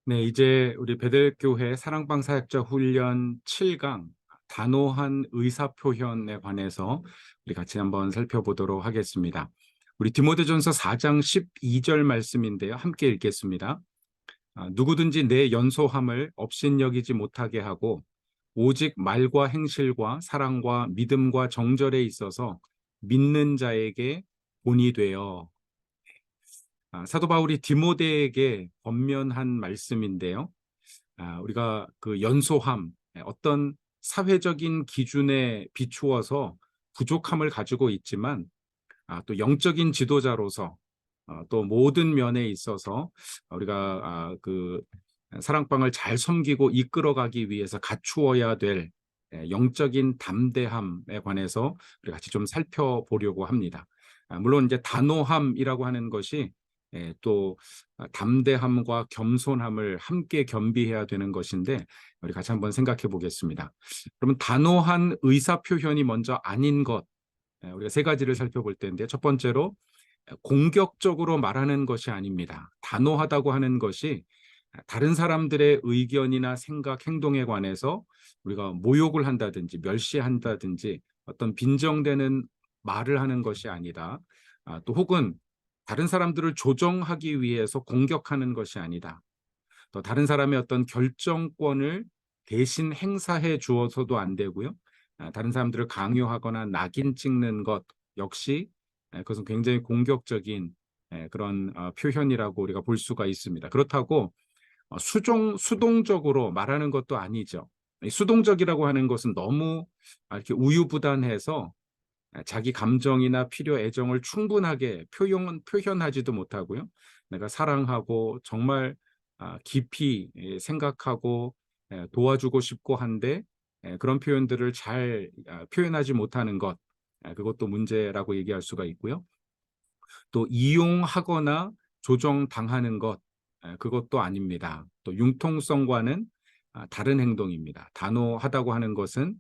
네, 이제 우리 베델교회 사랑방 사역자 훈련 7강 단호한 의사표현에 관해서 우리 같이 한번 살펴보도록 하겠습니다. 우리 디모데전서 4장 12절 말씀인데요. 함께 읽겠습니다. 누구든지 내 연소함을 업신여기지 못하게 하고 오직 말과 행실과 사랑과 믿음과 정절에 있어서 믿는 자에게 본이 되어. 사도 바울이 디모데에게 권면한 말씀인데요. 우리가 그 연소함, 어떤 사회적인 기준에 비추어서 부족함을 가지고 있지만 또 영적인 지도자로서 또 모든 면에 있어서 우리가 그 사랑방을 잘 섬기고 이끌어가기 위해서 갖추어야 될 영적인 담대함에 관해서 우리 같이 좀 살펴보려고 합니다. 물론 이제 단호함이라고 하는 것이 또 담대함과 겸손함을 함께 겸비해야 되는 것인데 우리 같이 한번 생각해 보겠습니다. 그러면 단호한 의사 표현이 먼저 아닌 것, 우리가 세 가지를 살펴볼 텐데 첫 번째로 공격적으로 말하는 것이 아닙니다. 단호하다고 하는 것이 다른 사람들의 의견이나 생각, 행동에 관해서 우리가 모욕을 한다든지 멸시한다든지 어떤 빈정되는 말을 하는 것이 아니다. 또 혹은 다른 사람들을 조정하기 위해서 공격하는 것이 아니다. 또 다른 사람의 어떤 결정권을 대신 행사해 주어서도 안 되고요. 다른 사람들을 강요하거나 낙인 찍는 것 역시 그것은 굉장히 공격적인 그런 표현이라고 우리가 볼 수가 있습니다. 그렇다고 수동적으로 말하는 것도 아니죠. 수동적이라고 하는 것은 너무 이렇게 우유부단해서 자기 감정이나 필요, 애정을 충분하게 표현하지도 못하고요. 내가 사랑하고 정말 깊이 생각하고 도와주고 싶고 한데 그런 표현들을 잘 표현하지 못하는 것, 그것도 문제라고 얘기할 수가 있고요. 또 이용하거나 조정당하는 것, 그것도 아닙니다. 또 융통성과는 다른 행동입니다. 단호하다고 하는 것은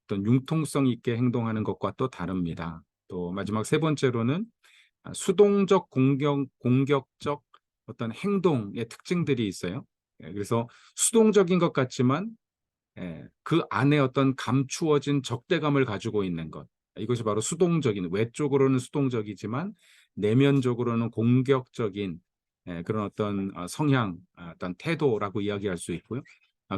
어떤 융통성 있게 행동하는 것과 또 다릅니다. 또 마지막 세 번째로는 수동적 공격적 어떤 행동의 특징들이 있어요. 그래서 수동적인 것 같지만 그 안에 어떤 감추어진 적대감을 가지고 있는 것. 이것이 바로 수동적인, 외적으로는 수동적이지만 내면적으로는 공격적인 그런 어떤 성향, 어떤 태도라고 이야기할 수 있고요.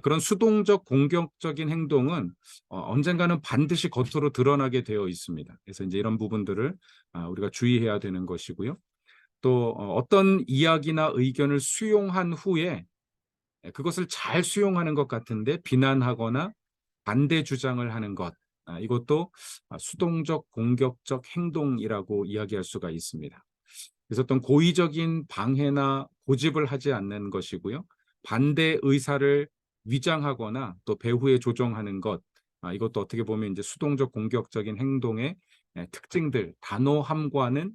그런 수동적 공격적인 행동은 언젠가는 반드시 겉으로 드러나게 되어 있습니다. 그래서 이제 이런 부분들을 우리가 주의해야 되는 것이고요. 또 어떤 이야기나 의견을 수용한 후에 그것을 잘 수용하는 것 같은데 비난하거나 반대 주장을 하는 것, 이것도 수동적 공격적 행동이라고 이야기할 수가 있습니다. 그래서 어떤 고의적인 방해나 고집을 하지 않는 것이고요. 반대 의사를 위장하거나 또 배후에 조정하는 것, 이것도 어떻게 보면 이제 수동적 공격적인 행동의 특징들, 단호함과는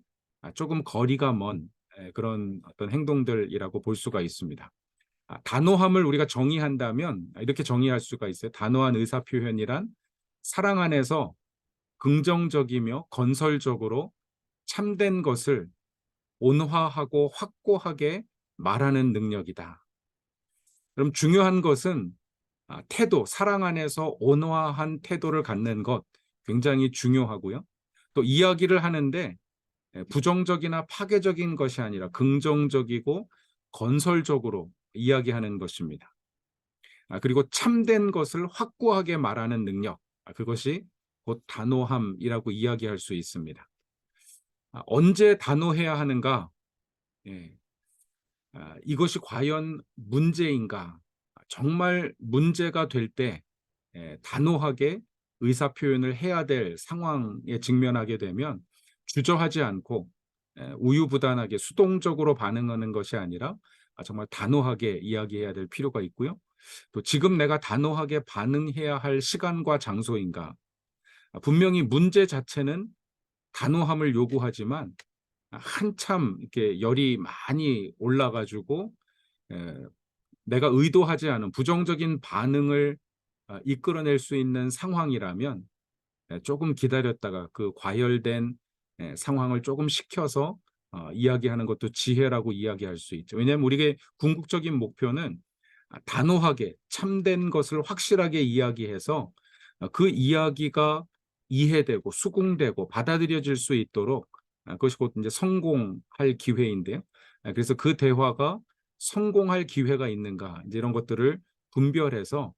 조금 거리가 먼 그런 어떤 행동들이라고 볼 수가 있습니다. 단호함을 우리가 정의한다면 이렇게 정의할 수가 있어요. 단호한 의사 표현이란 사랑 안에서 긍정적이며 건설적으로 참된 것을 온화하고 확고하게 말하는 능력이다. 그럼 중요한 것은 태도, 사랑 안에서 온화한 태도를 갖는 것 굉장히 중요하고요. 또 이야기를 하는데 부정적이나 파괴적인 것이 아니라 긍정적이고 건설적으로 이야기하는 것입니다. 그리고 참된 것을 확고하게 말하는 능력, 그것이 곧 단호함이라고 이야기할 수 있습니다. 언제 단호해야 하는가? 예. 이것이 과연 문제인가? 정말 문제가 될 때 단호하게 의사 표현을 해야 될 상황에 직면하게 되면 주저하지 않고 우유부단하게 수동적으로 반응하는 것이 아니라 정말 단호하게 이야기해야 될 필요가 있고요. 또 지금 내가 단호하게 반응해야 할 시간과 장소인가? 분명히 문제 자체는 단호함을 요구하지만 한참 이렇게 열이 많이 올라가지고 내가 의도하지 않은 부정적인 반응을 이끌어낼 수 있는 상황이라면 조금 기다렸다가 그 과열된 상황을 조금 식혀서 이야기하는 것도 지혜라고 이야기할 수 있죠. 왜냐하면 우리의 궁극적인 목표는 단호하게 참된 것을 확실하게 이야기해서 그 이야기가 이해되고 수긍되고 받아들여질 수 있도록 그것이 곧 이제 성공할 기회인데요. 그래서 그 대화가 성공할 기회가 있는가 이제 이런 것들을 분별해서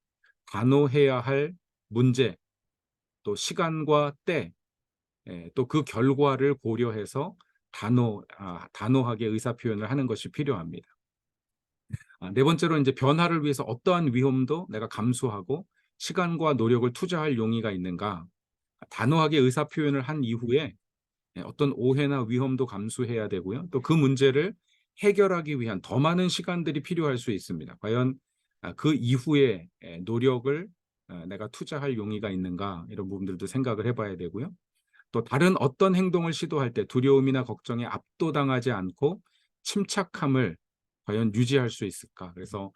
단호해야 할 문제, 또 시간과 때, 또 그 결과를 고려해서 단호하게 의사 표현을 하는 것이 필요합니다. 네 번째로 이제 변화를 위해서 어떠한 위험도 내가 감수하고 시간과 노력을 투자할 용의가 있는가. 단호하게 의사 표현을 한 이후에 어떤 오해나 위험도 감수해야 되고요. 또 그 문제를 해결하기 위한 더 많은 시간들이 필요할 수 있습니다. 과연 그 이후에 노력을 내가 투자할 용의가 있는가 이런 부분들도 생각을 해봐야 되고요. 또 다른 어떤 행동을 시도할 때 두려움이나 걱정에 압도당하지 않고 침착함을 과연 유지할 수 있을까? 그래서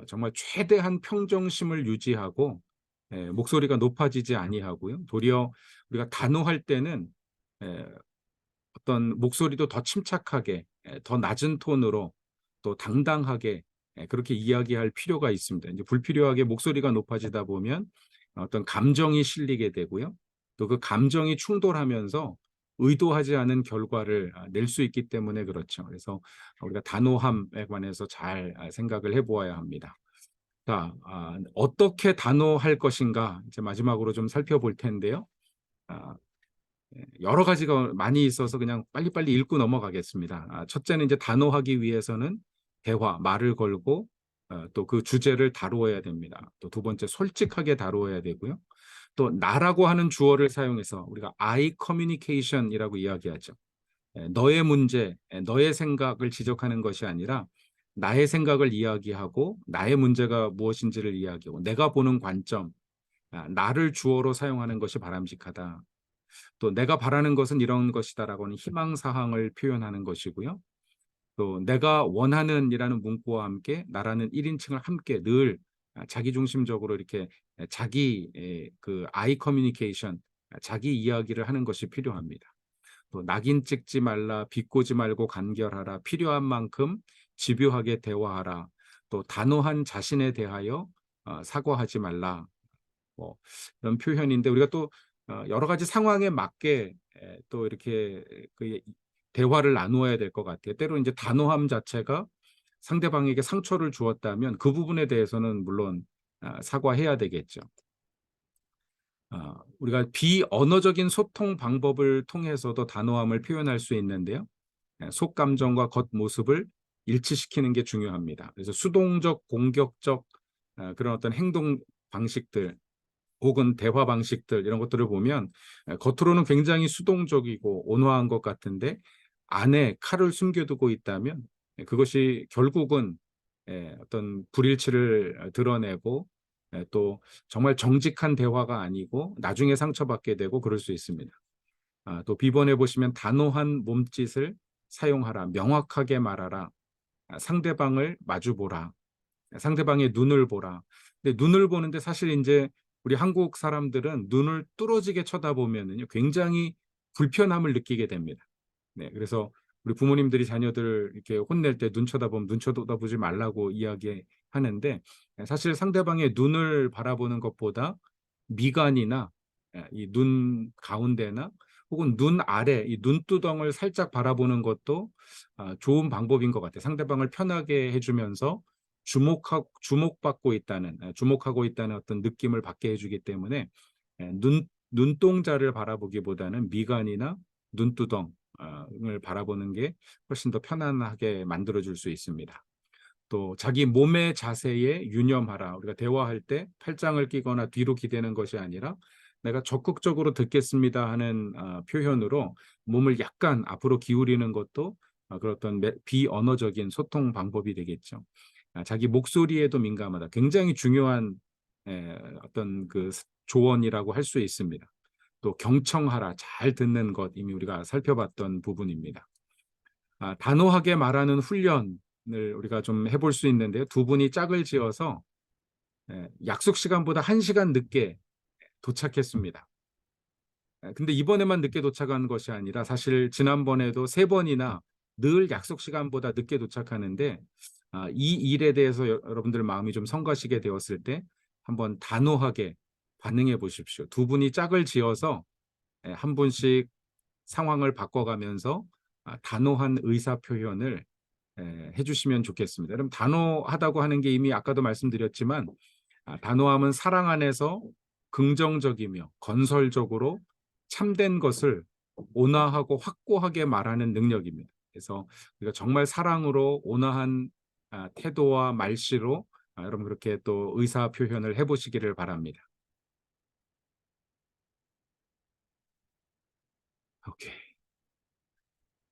정말 최대한 평정심을 유지하고 목소리가 높아지지 아니하고요. 도리어 우리가 단호할 때는 에, 어떤 목소리도 더 침착하게 더 낮은 톤으로 또 당당하게 그렇게 이야기할 필요가 있습니다. 이제 불필요하게 목소리가 높아지다 보면 어떤 감정이 실리게 되고요. 또 그 감정이 충돌하면서 의도하지 않은 결과를 낼 수 있기 때문에 그렇죠. 그래서 우리가 단호함에 관해서 잘 생각을 해보아야 합니다. 자, 어떻게 단호할 것인가 이제 마지막으로 좀 살펴볼 텐데요. 아, 여러 가지가 많이 있어서 그냥 빨리빨리 읽고 넘어가겠습니다. 첫째는 이제 단호하기 위해서는 대화, 말을 걸고 또 그 주제를 다루어야 됩니다. 또 두 번째, 솔직하게 다루어야 되고요. 또 나라고 하는 주어를 사용해서 우리가 I communication이라고 이야기하죠. 너의 문제, 너의 생각을 지적하는 것이 아니라 나의 생각을 이야기하고 나의 문제가 무엇인지를 이야기하고 내가 보는 관점, 나를 주어로 사용하는 것이 바람직하다. 또 내가 바라는 것은 이런 것이다라고 하는 희망 사항을 표현하는 것이고요. 또 내가 원하는이라는 문구와 함께 나라는 1인칭을 함께 늘 자기중심적으로 이렇게 자기 그 아이 커뮤니케이션, 자기 이야기를 하는 것이 필요합니다. 또 낙인 찍지 말라, 비꼬지 말고 간결하라, 필요한 만큼 집요하게 대화하라, 또 단호한 자신에 대하여 사과하지 말라. 뭐 이런 표현인데 우리가 또 여러 가지 상황에 맞게 또 이렇게 그 대화를 나누어야 될 것 같아요. 때로 이제 단호함 자체가 상대방에게 상처를 주었다면 그 부분에 대해서는 물론 사과해야 되겠죠. 우리가 비언어적인 소통 방법을 통해서도 단호함을 표현할 수 있는데요. 속감정과 겉모습을 일치시키는 게 중요합니다. 그래서 수동적, 공격적 그런 어떤 행동 방식들 혹은 대화 방식들 이런 것들을 보면 겉으로는 굉장히 수동적이고 온화한 것 같은데 안에 칼을 숨겨두고 있다면 그것이 결국은 어떤 불일치를 드러내고 또 정말 정직한 대화가 아니고 나중에 상처받게 되고 그럴 수 있습니다. 또 비번에 보시면 단호한 몸짓을 사용하라, 명확하게 말하라, 상대방을 마주보라, 상대방의 눈을 보라. 근데 눈을 보는데 사실 이제 우리 한국 사람들은 눈을 뚫어지게 쳐다보면은요 굉장히 불편함을 느끼게 됩니다. 네, 그래서 우리 부모님들이 자녀들 이렇게 혼낼 때 눈 쳐다보면 눈 쳐다보지 말라고 이야기하는데 사실 상대방의 눈을 바라보는 것보다 미간이나 이 눈 가운데나 혹은 눈 아래 이 눈두덩을 살짝 바라보는 것도 좋은 방법인 것 같아요. 상대방을 편하게 해주면서 주목받고 있다는 주목하고 있다는 어떤 느낌을 받게 해주기 때문에 눈동자를 바라보기보다는 미간이나 눈두덩을 바라보는 게 훨씬 더 편안하게 만들어줄 수 있습니다. 또 자기 몸의 자세에 유념하라. 우리가 대화할 때 팔짱을 끼거나 뒤로 기대는 것이 아니라 내가 적극적으로 듣겠습니다 하는 표현으로 몸을 약간 앞으로 기울이는 것도 그런 어떤 비언어적인 소통 방법이 되겠죠. 자기 목소리에도 민감하다. 굉장히 중요한 어떤 그 조언이라고 할 수 있습니다. 또 경청하라. 잘 듣는 것 이미 우리가 살펴봤던 부분입니다. 단호하게 말하는 훈련을 우리가 좀 해볼 수 있는데요. 두 분이 짝을 지어서 약속 시간보다 1시간 늦게 도착했습니다. 근데 이번에만 늦게 도착한 것이 아니라 사실 지난번에도 3번이나 늘 약속 시간보다 늦게 도착하는데 이 일에 대해서 여러분들 마음이 좀 성가시게 되었을 때 한번 단호하게 반응해 보십시오. 두 분이 짝을 지어서 한 분씩 상황을 바꿔가면서 단호한 의사 표현을 해 주시면 좋겠습니다. 여러분 단호하다고 하는 게 이미 아까도 말씀드렸지만 단호함은 사랑 안에서 긍정적이며 건설적으로 참된 것을 온화하고 확고하게 말하는 능력입니다. 그래서 우리가 정말 사랑으로 온화한 태도와 말씨로 여러분 그렇게 또 의사 표현을 해 보시기를 바랍니다. 오케이.